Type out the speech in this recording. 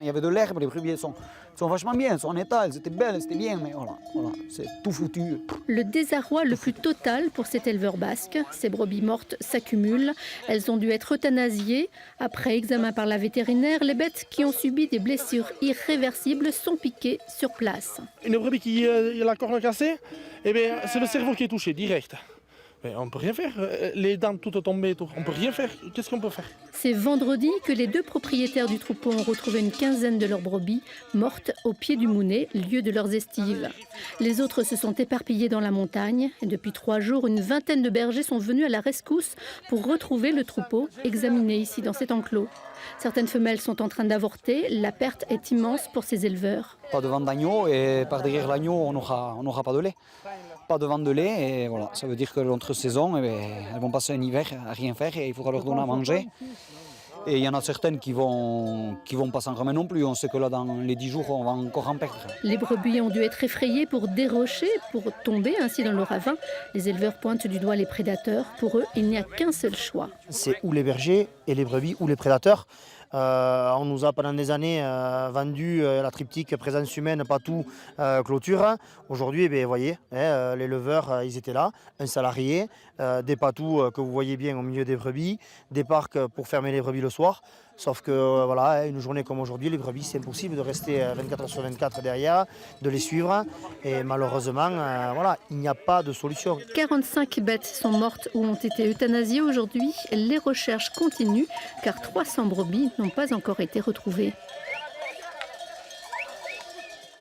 Il y avait de l'herbe, les brebis sont vachement bien, elles sont en état, elles étaient belles, c'était bien, mais voilà, c'est tout foutu. Le désarroi le plus total pour cet éleveur basque. Ces brebis mortes s'accumulent. Elles ont dû être euthanasiées. Après examen par la vétérinaire, les bêtes qui ont subi des blessures irréversibles sont piquées sur place. Une brebis qui a la corne cassée, eh bien, c'est le cerveau qui est touché, direct. Mais on ne peut rien faire. Les dents toutes tombées, tout. On ne peut rien faire. Qu'est-ce qu'on peut faire? C'est vendredi que les deux propriétaires du troupeau ont retrouvé une quinzaine de leurs brebis mortes au pied du Mounet, lieu de leurs estives. Les autres se sont éparpillés dans la montagne. Et depuis 3 jours, une vingtaine de bergers sont venus à la rescousse pour retrouver le troupeau, examiné ici dans cet enclos. Certaines femelles sont en train d'avorter. La perte est immense pour ces éleveurs. Pas de vente d'agneau et par derrière l'agneau, on n'aura pas de lait. Pas de vente de lait et voilà, ça veut dire que l'entre-saison, elles vont passer un hiver à rien faire et il faudra leur donner à manger. Et il y en a certaines qui vont pas s'en remettre non plus. On sait que là, dans les 10 jours, on va encore en perdre. Les brebis ont dû être effrayées pour dérocher, pour tomber ainsi dans le ravin. Les éleveurs pointent du doigt les prédateurs. Pour eux, il n'y a qu'un seul choix. C'est ou les bergers et les brebis ou les prédateurs. On nous a pendant des années vendu la triptyque présence humaine, patou, clôture. Aujourd'hui, vous voyez, les leveurs, ils étaient là, un salarié, des patous que vous voyez bien au milieu des brebis, des parcs pour fermer les brebis le soir. Sauf que voilà, une journée comme aujourd'hui, les brebis, c'est impossible de rester 24 heures sur 24 derrière, de les suivre. Et malheureusement, voilà, il n'y a pas de solution. 45 bêtes sont mortes ou ont été euthanasiées aujourd'hui. Les recherches continuent car 300 brebis n'ont pas encore été retrouvées.